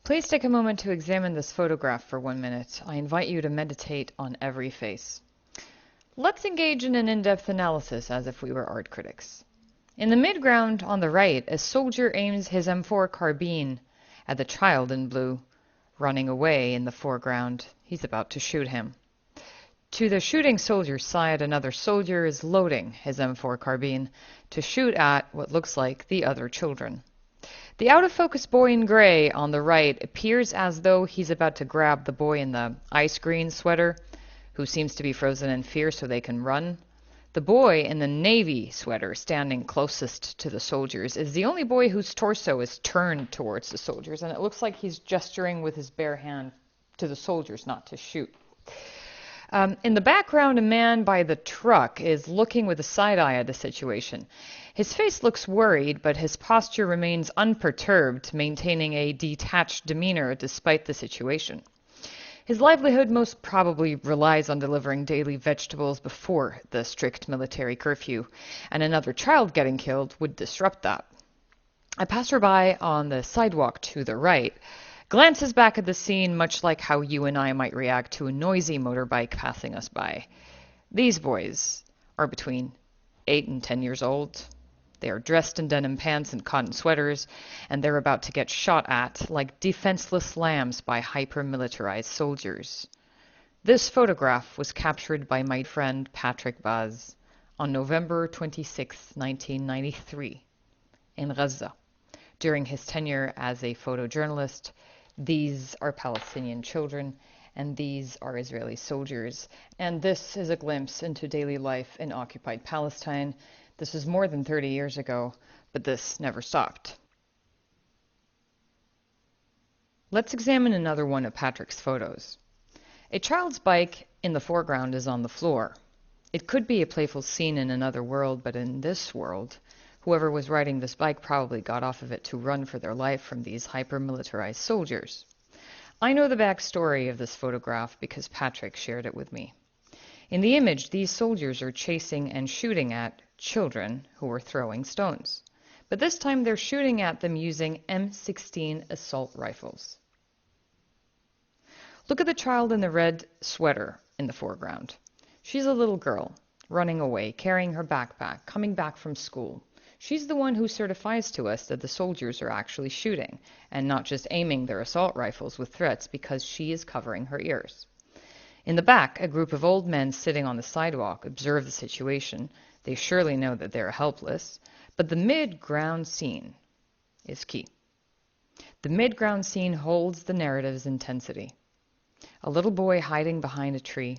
Please take a moment to examine this photograph for 1 minute. I invite you to meditate on every face. Let's engage in an in-depth analysis as if we were art critics. In the midground on the right, a soldier aims his M4 carbine at the child in blue. Running away in the foreground, he's about to shoot him. To the shooting soldier's side, another soldier is loading his M4 carbine to shoot at what looks like the other children. The out-of-focus boy in gray on the right appears as though he's about to grab the boy in the ice green sweater, who seems to be frozen in fear so they can run. The boy in the navy sweater standing closest to the soldiers is the only boy whose torso is turned towards the soldiers, and it looks like he's gesturing with his bare hand to the soldiers not to shoot. In the background, a man by the truck is looking with a side eye at the situation. His face looks worried, but his posture remains unperturbed, maintaining a detached demeanor despite the situation. His livelihood most probably relies on delivering daily vegetables before the strict military curfew, and another child getting killed would disrupt that. A passerby on the sidewalk to the right glances back at the scene much like how you and I might react to a noisy motorbike passing us by. These boys are between 8 and 10 years old. They are dressed in denim pants and cotton sweaters, and they're about to get shot at like defenseless lambs by hyper-militarized soldiers. This photograph was captured by my friend Patrick Baz on November 26, 1993, in Gaza, during his tenure as a photojournalist. These are Palestinian children, and these are Israeli soldiers. And this is a glimpse into daily life in occupied Palestine. This is more than 30 years ago, but this never stopped. Let's examine another one of Patrick's photos. A child's bike in the foreground is on the floor. It could be a playful scene in another world, but in this world, whoever was riding this bike probably got off of it to run for their life from these hyper-militarized soldiers. I know the backstory of this photograph because Patrick shared it with me. In the image, these soldiers are chasing and shooting at children who are throwing stones. But this time they're shooting at them using M16 assault rifles. Look at the child in the red sweater in the foreground. She's a little girl, running away, carrying her backpack, coming back from school. She's the one who certifies to us that the soldiers are actually shooting, and not just aiming their assault rifles with threats because she is covering her ears. In the back, a group of old men sitting on the sidewalk observe the situation. They surely know that they are helpless, but the mid-ground scene is key. The mid-ground scene holds the narrative's intensity. A little boy hiding behind a tree.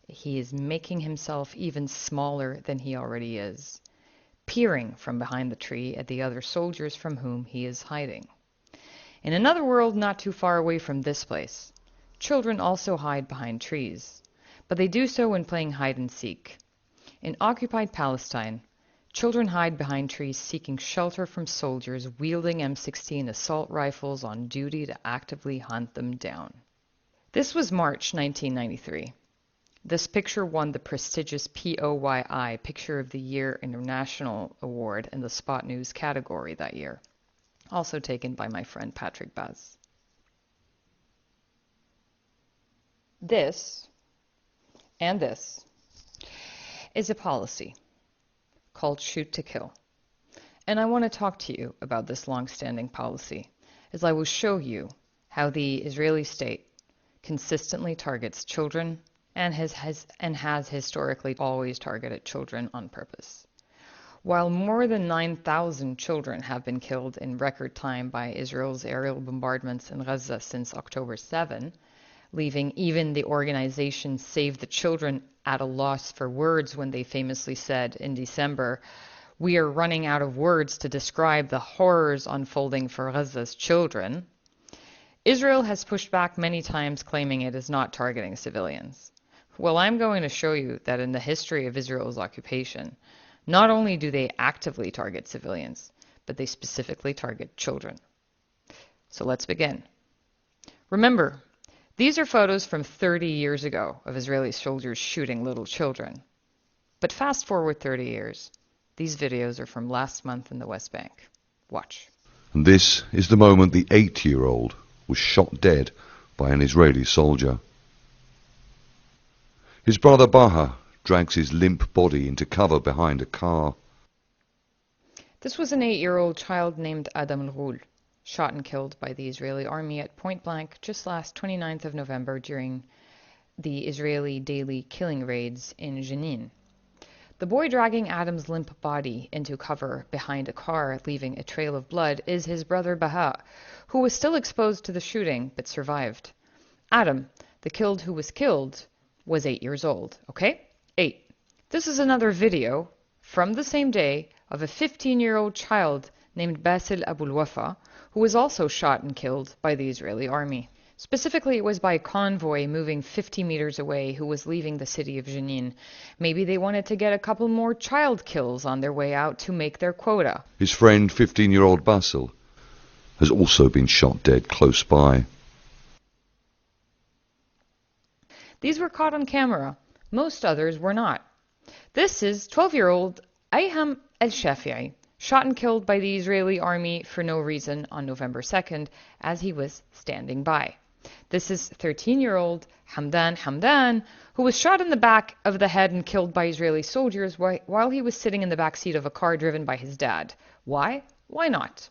He is making himself even smaller than he already is, peering from behind the tree at the other soldiers from whom he is hiding. In another world not too far away from this place, children also hide behind trees, but they do so when playing hide and seek. In occupied Palestine, children hide behind trees seeking shelter from soldiers wielding M16 assault rifles on duty to actively hunt them down. This was March 1993. This picture won the prestigious POYI Picture of the Year International Award in the Spot News category that year, also taken by my friend Patrick Baz. This and this is a policy called Shoot to Kill. And I want to talk to you about this long-standing policy, as I will show you how the Israeli state consistently targets children and has historically always targeted children on purpose. While more than 9,000 children have been killed in record time by Israel's aerial bombardments in Gaza since October 7, leaving even the organization Save the Children at a loss for words when they famously said in December, "We are running out of words to describe the horrors unfolding for Gaza's children," Israel has pushed back many times claiming it is not targeting civilians. Well, I'm going to show you that in the history of Israel's occupation, not only do they actively target civilians, but they specifically target children. So let's begin. Remember, these are photos from 30 years ago of Israeli soldiers shooting little children. But fast forward 30 years. These videos are from last month in the West Bank. Watch. And this is the moment the 8-year-old was shot dead by an Israeli soldier. His brother Baha drags his limp body into cover behind a car. This was an 8-year-old child named Adam al-Ghul, shot and killed by the Israeli army at point blank just last 29th of November during the Israeli daily killing raids in Jenin. The boy dragging Adam's limp body into cover behind a car, leaving a trail of blood, is his brother Baha, who was still exposed to the shooting but survived. Adam, the killed who was killed, was 8 years old. Okay? 8. This is another video from the same day of a 15-year-old child named Basil Abul Wafa, who was also shot and killed by the Israeli army. Specifically, it was by a convoy moving 50 meters away who was leaving the city of Jenin. Maybe they wanted to get a couple more child kills on their way out to make their quota. His friend, 15-year-old Basil, has also been shot dead close by. These were caught on camera. Most others were not. This is 12-year-old Sara El-Yafi, shot and killed by the Israeli army for no reason on November 2nd as he was standing by. This is 13-year-old Hamdan, who was shot in the back of the head and killed by Israeli soldiers while he was sitting in the back seat of a car driven by his dad. Why? Why not?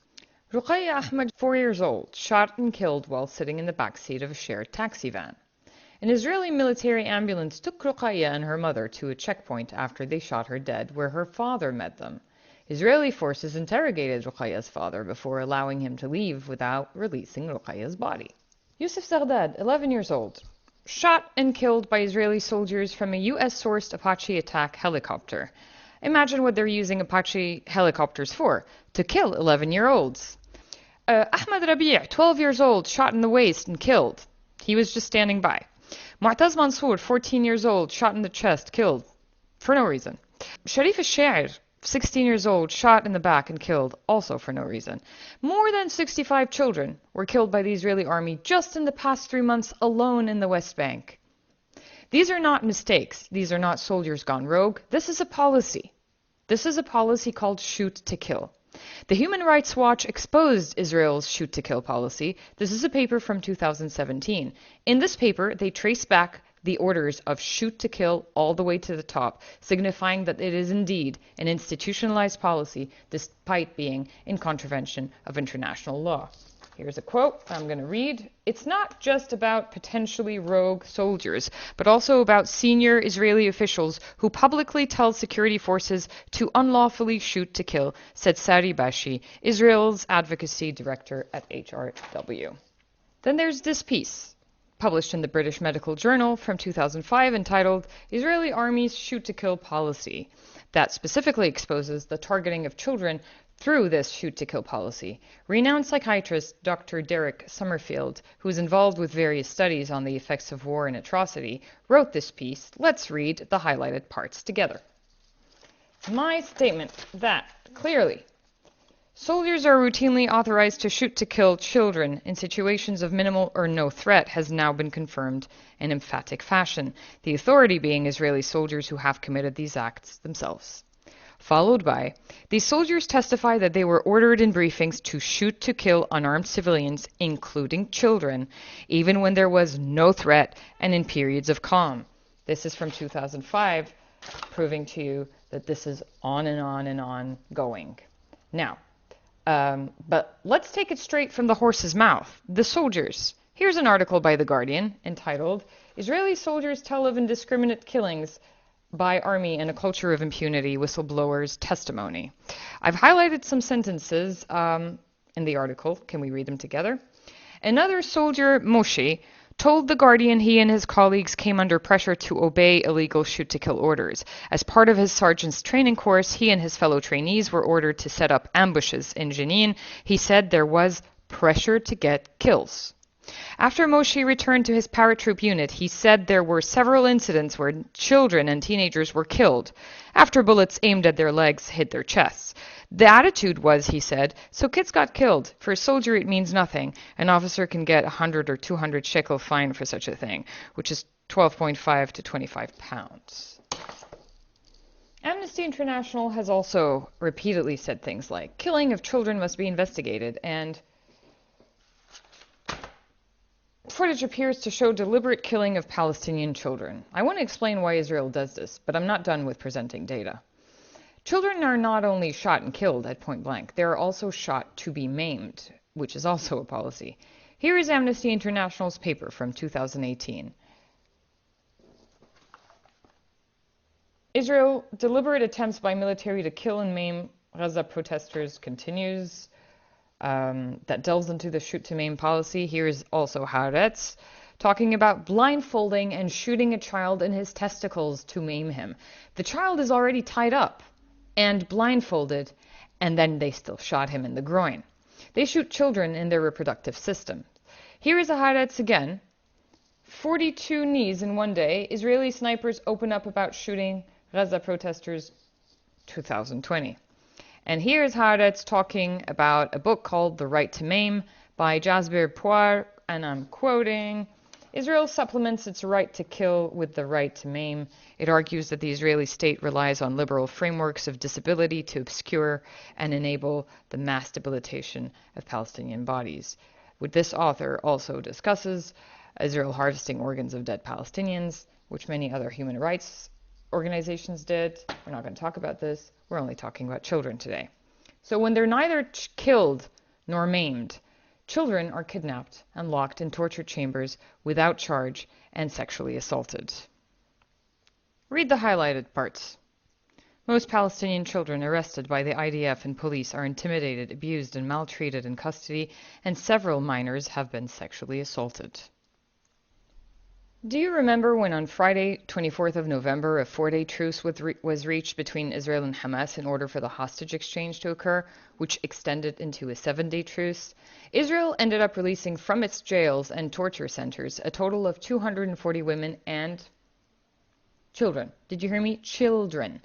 Ruqayya Ahmed, 4 years old, shot and killed while sitting in the back seat of a shared taxi van. An Israeli military ambulance took Ruqayya and her mother to a checkpoint after they shot her dead, where her father met them. Israeli forces interrogated Ruqayya's father before allowing him to leave without releasing Ruqayya's body. Yusuf Zardad, 11 years old, shot and killed by Israeli soldiers from a U.S.-sourced Apache attack helicopter. Imagine what they're using Apache helicopters for: to kill 11-year-olds. Ahmed Rabi', 12 years old, shot in the waist and killed. He was just standing by. Mu'taz Mansour, 14 years old, shot in the chest, killed for no reason. Sharif al-Sha'ir, 16 years old, shot in the back and killed, also for no reason. More than 65 children were killed by the Israeli army just in the past 3 months alone in the West Bank. These are not mistakes. These are not soldiers gone rogue. This is a policy. This is a policy called shoot to kill. The Human Rights Watch exposed Israel's shoot-to-kill policy. This is a paper from 2017. In this paper, they trace back the orders of shoot to kill all the way to the top, signifying that it is indeed an institutionalized policy despite being in contravention of international law. Here's a quote I'm going to read. It's not just about potentially rogue soldiers, but also about senior Israeli officials who publicly tell security forces to unlawfully shoot to kill, said Sari Bashi, Israel's advocacy director at HRW. Then there's this piece, published in the British Medical Journal from 2005, entitled Israeli Army's Shoot-to-Kill Policy, that specifically exposes the targeting of children through this shoot-to-kill policy. Renowned psychiatrist Dr. Derek Summerfield, who is involved with various studies on the effects of war and atrocity, wrote this piece. Let's read the highlighted parts together. My statement that, clearly, soldiers are routinely authorized to shoot to kill children in situations of minimal or no threat has now been confirmed in emphatic fashion, the authority being Israeli soldiers who have committed these acts themselves. Followed by, these soldiers testify that they were ordered in briefings to shoot to kill unarmed civilians, including children, even when there was no threat and in periods of calm. This is from 2005, proving to you that this is on and on and on going. Now, but let's take it straight from the horse's mouth. The soldiers. Here's an article by The Guardian entitled, Israeli Soldiers Tell of Indiscriminate Killings by Army and a Culture of Impunity, Whistleblowers' Testimony. I've highlighted some sentences in the article. Can we read them together? Another soldier, Moshe, told The Guardian he and his colleagues came under pressure to obey illegal shoot-to-kill orders. As part of his sergeant's training course, he and his fellow trainees were ordered to set up ambushes in Jenin. He said there was pressure to get kills. After Moshe returned to his paratroop unit, he said there were several incidents where children and teenagers were killed after bullets aimed at their legs hit their chests. The attitude was, he said, so kids got killed. For a soldier, it means nothing. An officer can get 100 or 200 shekel fine for such a thing, which is 12.5 to 25 pounds. Amnesty International has also repeatedly said things like, killing of children must be investigated, and footage appears to show deliberate killing of Palestinian children. I want to explain why Israel does this, but I'm not done with presenting data. Children are not only shot and killed at point blank, they are also shot to be maimed, which is also a policy. Here is Amnesty International's paper from 2018. Israel, deliberate attempts by military to kill and maim Gaza protesters continues. That delves into the shoot to maim policy. Here is also Haaretz talking about blindfolding and shooting a child in his testicles to maim him. The child is already tied up and blindfolded, and then they still shot him in the groin. They shoot children in their reproductive system. Here is a Haaretz again. 42 knees in one day. Israeli snipers open up about shooting Gaza protesters 2020. And here is Haaretz talking about a book called The Right to Maim by Jasbir Puar, and I'm quoting, Israel supplements its right to kill with the right to maim. It argues that the Israeli state relies on liberal frameworks of disability to obscure and enable the mass debilitation of Palestinian bodies. With this author also discusses Israel harvesting organs of dead Palestinians, which many other human rights organizations did. We're not going to talk about this. We're only talking about children today. So when they're neither killed nor maimed, children are kidnapped and locked in torture chambers without charge and sexually assaulted. Read the highlighted parts. Most Palestinian children arrested by the IDF and police are intimidated, abused, and maltreated in custody, and several minors have been sexually assaulted. Do you remember when on Friday, 24th of November, a 4-day truce was reached between Israel and Hamas in order for the hostage exchange to occur, which extended into a 7-day truce? Israel ended up releasing from its jails and torture centers a total of 240 women and children. Did you hear me? Children.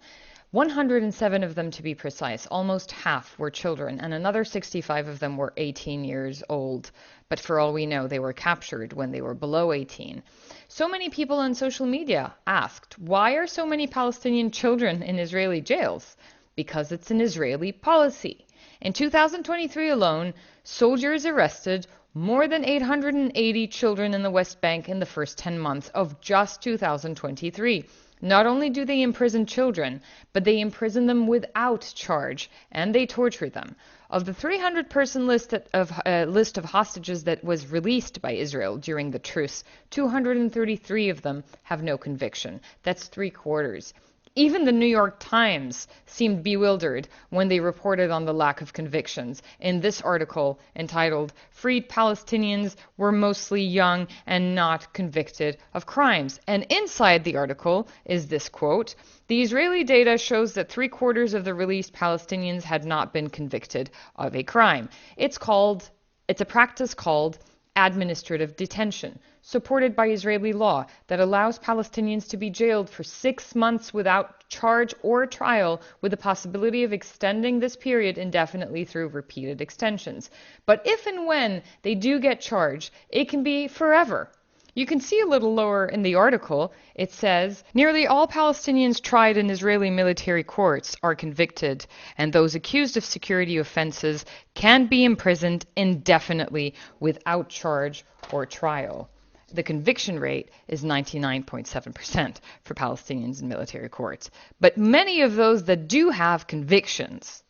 107 of them to be precise. Almost half were children, and another 65 of them were 18 years old. But for all we know, they were captured when they were below 18. So many people on social media asked, why are so many Palestinian children in Israeli jails? Because it's an Israeli policy. In 2023 alone, soldiers arrested more than 880 children in the West Bank in the first 10 months of just 2023. Not only do they imprison children, but they imprison them without charge, and they torture them. Of the 300-person list of hostages that was released by Israel during the truce, 233 of them have no conviction. That's 3/4. Even the New York Times seemed bewildered when they reported on the lack of convictions in this article entitled, "Freed Palestinians were mostly young and not convicted of crimes." And inside the article is this quote, "The Israeli data shows that 3/4 of the released Palestinians had not been convicted of a crime." It's a practice called administrative detention, supported by Israeli law, that allows Palestinians to be jailed for 6 months without charge or trial, with the possibility of extending this period indefinitely through repeated extensions. But if and when they do get charged, it can be forever. You can see a little lower in the article, it says, nearly all Palestinians tried in Israeli military courts are convicted, and those accused of security offenses can be imprisoned indefinitely without charge or trial. The conviction rate is 99.7% for Palestinians in military courts. But many of those that do have convictions,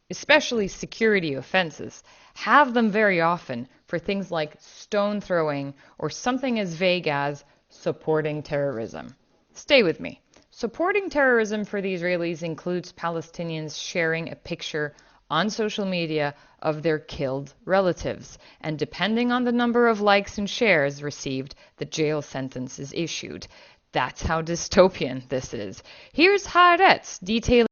especially security offenses, have them very often for things like stone throwing or something as vague as supporting terrorism. Stay with me. Supporting terrorism for the Israelis includes Palestinians sharing a picture on social media of their killed relatives, and depending on the number of likes and shares received, the jail sentence is issued. That's how dystopian this is. Here's Haaretz detailing